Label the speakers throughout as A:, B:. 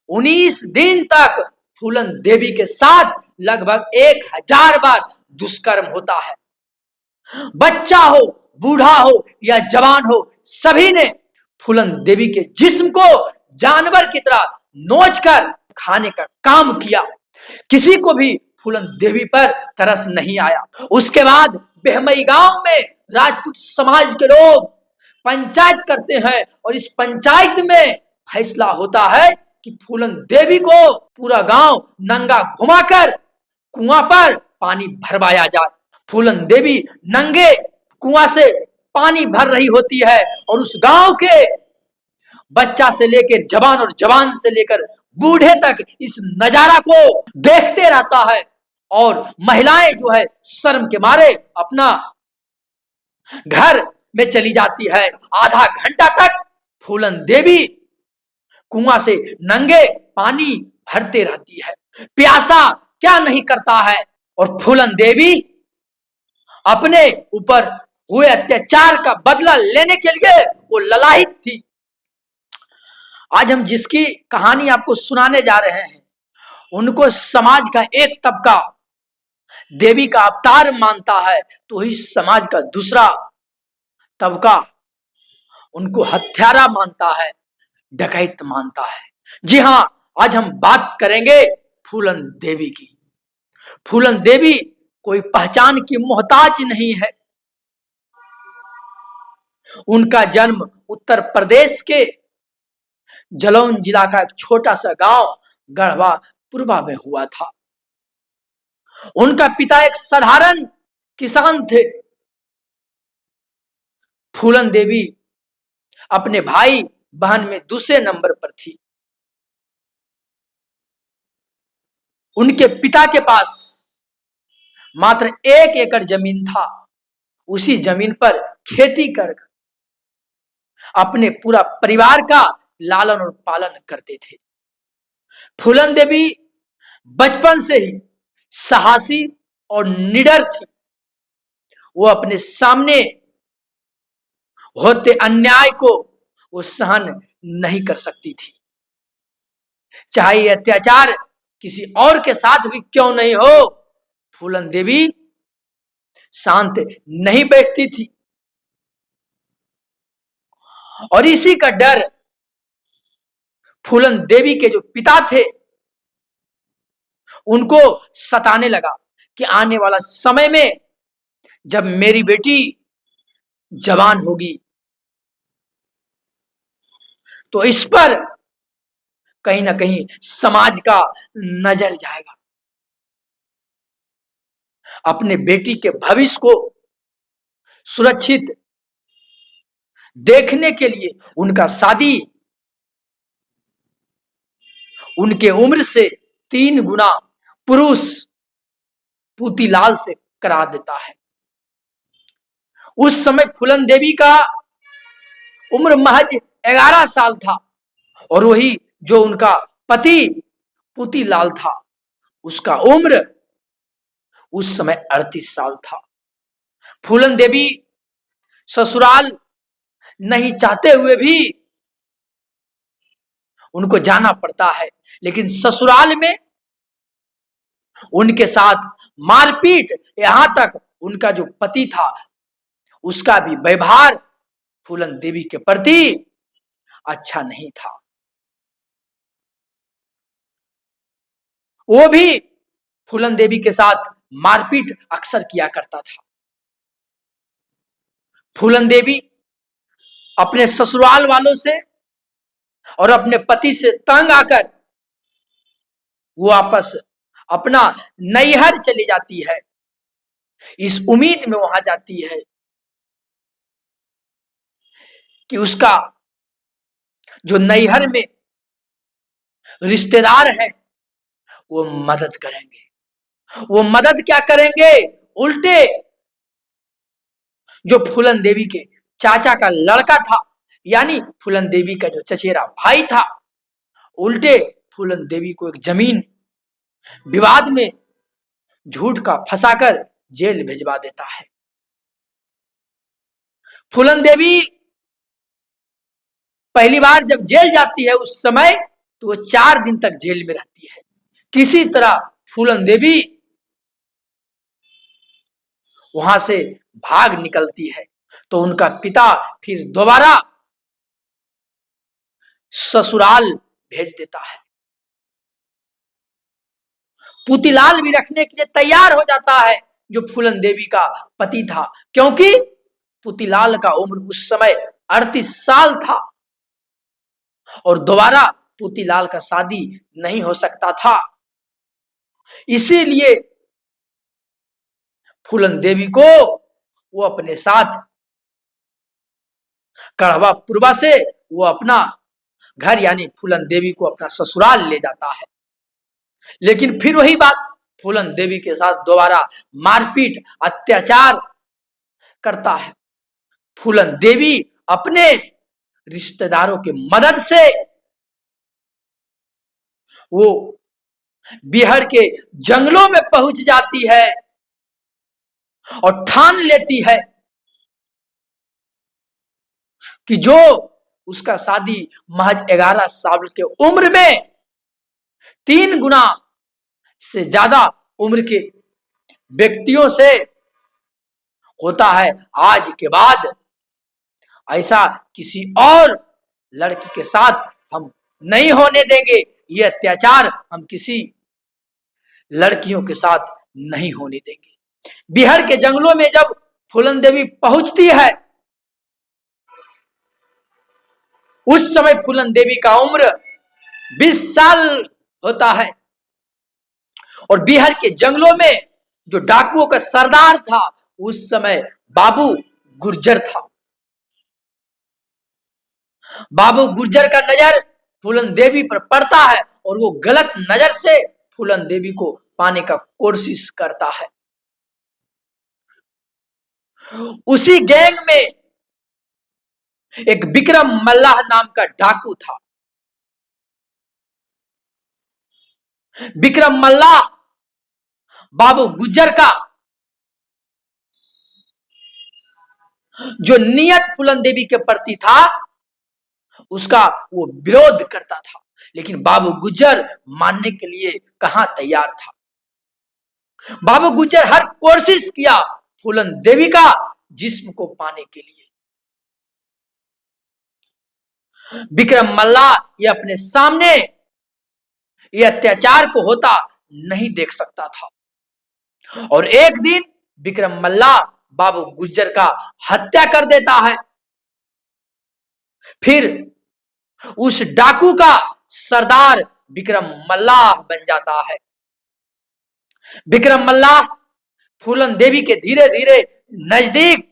A: 19 दिन तक फूलन देवी के साथ लगभग 1000 बार दुष्कर्म होता है। बच्चा हो, बूढ़ा हो या जवान हो, सभी ने फूलन देवी के जिस्म को जानवर की तरह नोचकर खाने का काम किया। किसी को भी फूलन देवी पर तरस नहीं आया। उसके बाद बेहमई गांव में राजपूत समाज के लोग पंचायत करते हैं और इस पंचायत में फैसला होता है कि फूलन देवी को पूरा गांव नंगा घुमाकर कुआं पर पानी भरवाया जाए। फूलन देवी नंगे कुआं से पानी भर रही होती है और उस गांव के बच्चा से लेकर जवान और जवान से लेकर बूढ़े तक इस नजारा को देखते रहता है और महिलाएं जो है शर्म के मारे अपना घर में चली जाती है। आधा घंटा तक फूलन देवी कुआं से नंगे पानी भरते रहती है। प्यासा क्या नहीं करता है। और फूलन देवी अपने ऊपर हुए अत्याचार का बदला लेने के लिए वो ललायित थी। आज हम जिसकी कहानी आपको सुनाने जा रहे हैं, उनको समाज का एक तबका देवी का अवतार मानता है, तो ही समाज का दूसरा तबका उनको हत्यारा मानता है, डकैत मानता है। जी हां, आज हम बात करेंगे फूलन देवी की। फूलन देवी कोई पहचान की मोहताज नहीं है। उनका जन्म उत्तर प्रदेश के जलौन जिला का एक छोटा सा गांव गढ़वा पूर्वा में हुआ था। उनका पिता एक साधारण किसान थे। फूलन देवी अपने भाई बहन में दूसरे नंबर पर थी। उनके पिता के पास मात्र 1 एकड़ जमीन था। उसी जमीन पर खेती कर अपने पूरा परिवार का लालन और पालन करते थे। फूलन देवी बचपन से ही साहसी और निडर थी। वो अपने सामने होते अन्याय को वो सहन नहीं कर सकती थी, चाहे ये अत्याचार किसी और के साथ भी क्यों नहीं हो। फूलन देवी शांत नहीं बैठती थी और इसी का डर फूलन देवी के जो पिता थे उनको सताने लगा कि आने वाला समय में जब मेरी बेटी जवान होगी तो इस पर कहीं ना कहीं समाज का नजर जाएगा। अपने बेटी के भविष्य को सुरक्षित देखने के लिए उनका शादी उनके उम्र से 3 गुना पुरुष पूतीलाल से करा देता है। उस समय फूलन देवी का उम्र महज 11 साल था और वही जो उनका पति पूतीलाल था उसका उम्र उस समय 38 साल था। फूलन देवी ससुराल नहीं चाहते हुए भी उनको जाना पड़ता है, लेकिन ससुराल में उनके साथ मारपीट, यहां तक उनका जो पति था उसका भी व्यवहार फूलन देवी के प्रति अच्छा नहीं था। वो भी फूलन देवी के साथ मारपीट अक्सर किया करता था। फूलन देवी अपने ससुराल वालों से और अपने पति से तंग आकर वो वापस अपना नैहर चली जाती है। इस उम्मीद में वहां जाती है कि उसका जो नैहर में रिश्तेदार है वो मदद करेंगे। वो मदद क्या करेंगे, उल्टे जो फूलन देवी के चाचा का लड़का था, यानी फूलन देवी का जो चचेरा भाई था, उल्टे फूलन देवी को एक जमीन विवाद में झूठ का फंसाकर जेल भिजवा देता है। फूलन देवी पहली बार जब जेल जाती है उस समय तो वो 4 दिन तक जेल में रहती है। किसी तरह फूलन देवी वहां से भाग निकलती है तो उनका पिता फिर दोबारा ससुराल भेज देता है। पुतीलाल भी रखने के लिए तैयार हो जाता है जो फूलन देवी का पति था, क्योंकि पुतीलाल का उम्र उस समय 38 साल था और दोबारा पुतीलाल का शादी नहीं हो सकता था। इसीलिए फूलन देवी को वो अपने साथ कढ़वा पुरवा से वो अपना घर यानी फूलन देवी को अपना ससुराल ले जाता है। लेकिन फिर वही बात, फूलन देवी के साथ दोबारा मारपीट अत्याचार करता है। फूलन देवी अपने रिश्तेदारों की मदद से वो बिहार के जंगलों में पहुंच जाती है और ठान लेती है कि जो उसका शादी महज 11 साल के उम्र में 3 गुना से ज्यादा उम्र के व्यक्तियों से होता है, आज के बाद ऐसा किसी और लड़की के साथ हम नहीं होने देंगे। ये अत्याचार हम किसी लड़कियों के साथ नहीं होने देंगे। बिहार के जंगलों में जब फूलन देवी पहुंचती है, उस समय फूलन देवी का उम्र 20 साल होता है और बिहार के जंगलों में जो डाकुओं का सरदार था उस समय बाबू गुर्जर था। बाबू गुर्जर का नजर फूलन देवी पर पड़ता है और वो गलत नजर से फूलन देवी को पाने का कोशिश करता है। उसी गैंग में एक विक्रम मल्लाह नाम का डाकू था। विक्रम मल्लाह बाबू गुर्जर का जो नियत फूलन देवी के प्रति था उसका वो विरोध करता था, लेकिन बाबू गुर्जर मानने के लिए कहां तैयार था। बाबू गुर्जर हर कोशिश किया फूलन देवी का जिस्म को पाने के लिए। विक्रम मल्लाह ये अपने सामने ये अत्याचार को होता नहीं देख सकता था और एक दिन विक्रम मल्लाह बाबू गुर्जर का हत्या कर देता है। फिर उस डाकू का सरदार विक्रम मल्लाह बन जाता है। विक्रम मल्लाह फूलन देवी के धीरे धीरे नजदीक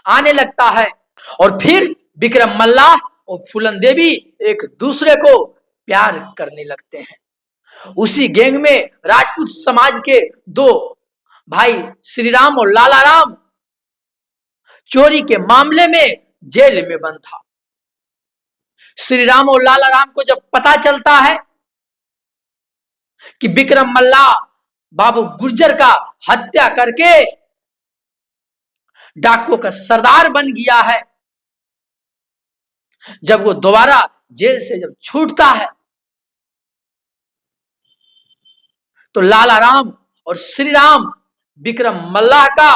A: आने लगता है और फिर विक्रम मल्लाह और फूलन देवी एक दूसरे को प्यार करने लगते हैं। उसी गैंग में राजपूत समाज के 2 भाई श्री राम और लाला राम चोरी के मामले में जेल में बंद था। श्री राम और लाला राम को जब पता चलता है कि विक्रम मल्लाह बाबू गुर्जर का हत्या करके डाकुओं का सरदार बन गया है, जब वो दोबारा जेल से जब छूटता है तो लाला राम और श्री राम विक्रम मल्लाह का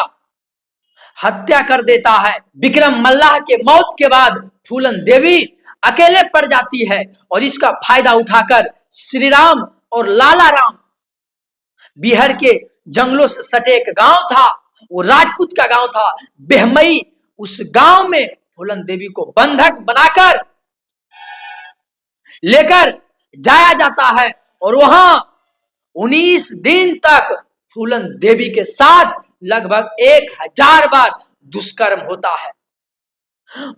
A: हत्या कर देता है। विक्रम मल्लाह के मौत के बाद फूलन देवी अकेले पड़ जाती है और इसका फायदा उठाकर श्री राम और लाला राम बिहार के जंगलों से सटे एक गांव था, वो राजपूत का गांव था बेहमई, उस गांव में फूलन देवी को बंधक बनाकर लेकर जाया जाता है और वहां 19 दिन तक फूलन देवी के साथ लगभग 1000 बार दुष्कर्म होता है।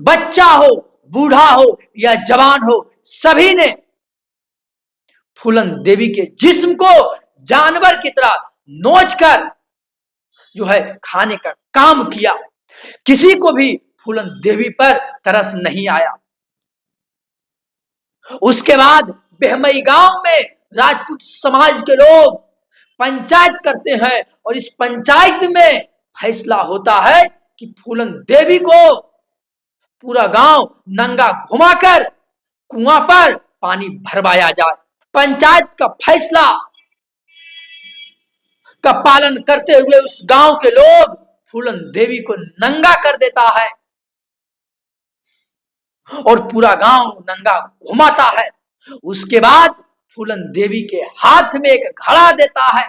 A: बच्चा हो, बूढ़ा हो या जवान हो, सभी ने फूलन देवी के जिस्म को जानवर की तरह नोचकर जो है खाने का काम किया। किसी को भी फूलन देवी पर तरस नहीं आया। उसके बाद बेहमई गांव में राजपूत समाज के लोग पंचायत करते हैं और इस पंचायत में फैसला होता है कि फूलन देवी को पूरा गांव नंगा घुमाकर कुआं पर पानी भरवाया जाए। पंचायत का फैसला का पालन करते हुए उस गांव के लोग फूलन देवी को नंगा कर देता है और पूरा गांव नंगा घुमाता है। उसके बाद फूलन देवी के हाथ में एक घड़ा देता है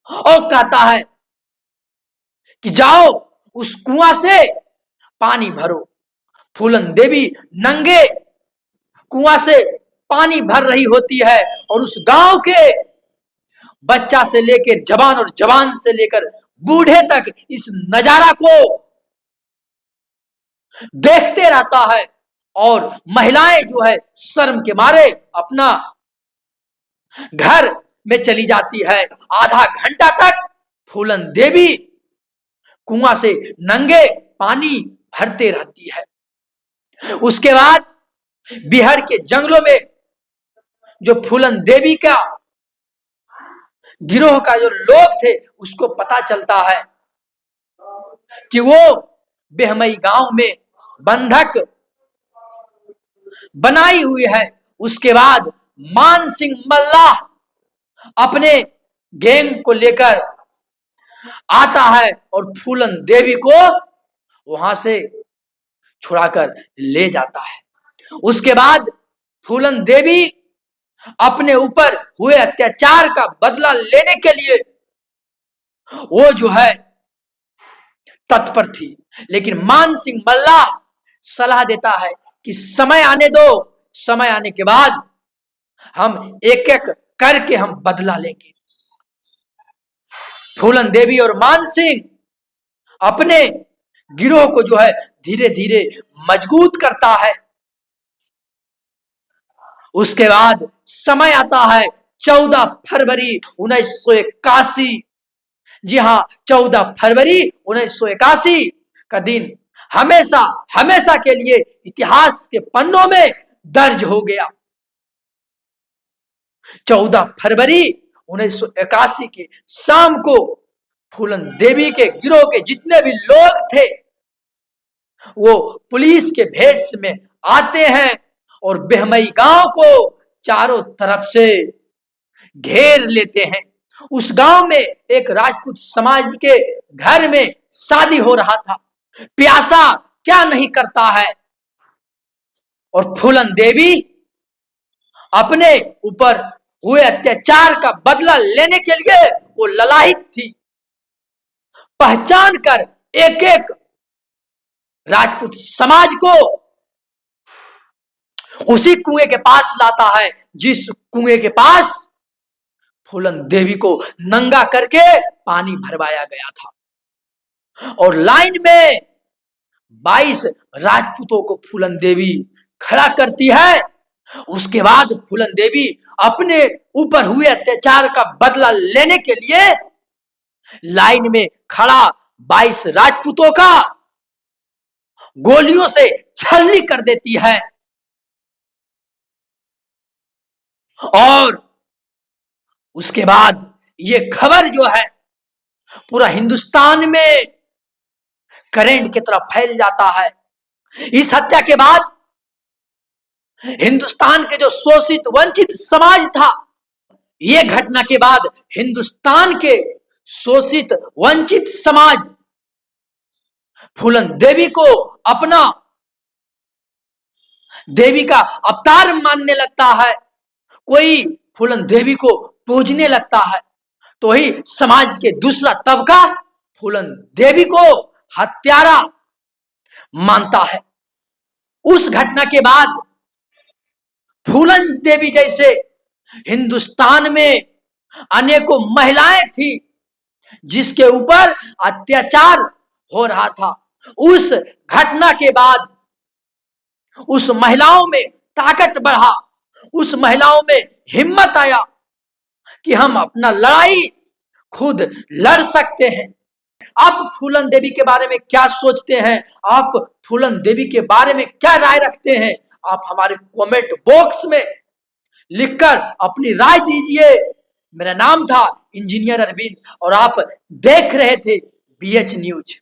A: और कहता है कि जाओ उस कुआं से पानी भरो। फूलन देवी नंगे कुआं से पानी भर रही होती है और उस गांव के बच्चा से लेकर जवान और जवान से लेकर बूढ़े तक इस नजारा को देखते रहता है और महिलाएं जो है शर्म के मारे अपना घर में चली जाती है। आधा घंटा तक फूलन देवी कुआं से नंगे पानी भरते रहती है। उसके बाद बिहार के जंगलों में जो फूलन देवी का गिरोह का जो लोग थे उसको पता चलता है कि वो बेहमई गांव में बंधक बनाई हुई है। उसके बाद मान सिंह मल्लाह अपने गैंग को लेकर आता है और फूलन देवी को वहां से छुड़ाकर ले जाता है। उसके बाद फूलन देवी अपने ऊपर हुए अत्याचार का बदला लेने के लिए वो जो है तत्पर थी, लेकिन मान सिंह मल्लाह सलाह देता है कि समय आने दो, समय आने के बाद हम एक एक करके हम बदला लेंगे। फूलन देवी और मान सिंह अपने गिरोह को जो है धीरे धीरे मजबूत करता है। उसके बाद समय आता है 14 फरवरी 1981। जी हां, 14 फरवरी 1981 का दिन हमेशा हमेशा के लिए इतिहास के पन्नों में दर्ज हो गया। 14 फरवरी 1981 की शाम को फूलन देवी के गिरोह के जितने भी लोग थे वो पुलिस के भेष में आते हैं और बेहमई गांव को चारों तरफ से घेर लेते हैं। उस गांव में एक राजपूत समाज के घर में शादी हो रहा था। प्यासा क्या नहीं करता है, और फूलन देवी अपने ऊपर हुए अत्याचार का बदला लेने के लिए वो ललाहित थी। पहचान कर एक एक राजपूत समाज को उसी कुएं के पास लाता है जिस कुएं के पास फूलन देवी को नंगा करके पानी भरवाया गया था। और लाइन में 22 राजपूतों को फूलन देवी खड़ा करती है। उसके बाद फूलन देवी अपने ऊपर हुए अत्याचार का बदला लेने के लिए लाइन में खड़ा 22 राजपूतों का गोलियों से छलनी कर देती है और उसके बाद ये खबर जो है पूरा हिंदुस्तान में करंट की तरह फैल जाता है। इस हत्या के बाद हिंदुस्तान के जो शोषित वंचित समाज था, ये घटना के बाद हिंदुस्तान के शोषित वंचित समाज फूलन देवी को अपना देवी का अवतार मानने लगता है। कोई फूलन देवी को पूजने लगता है, तो ही समाज के दूसरा तबका फूलन देवी को हत्यारा मानता है। उस घटना के बाद फूलन देवी जैसे हिंदुस्तान में अनेकों महिलाएं थी जिसके ऊपर अत्याचार हो रहा था। उस घटना के बाद उस महिलाओं में ताकत बढ़ा, उस महिलाओं में हिम्मत आया कि हम अपना लड़ाई खुद लड़ सकते हैं। आप फूलन देवी के बारे में क्या सोचते हैं? आप फूलन देवी के बारे में क्या राय रखते हैं? आप हमारे कमेंट बॉक्स में लिखकर अपनी राय दीजिए। मेरा नाम था इंजीनियर अरविंद और आप देख रहे थे BH न्यूज।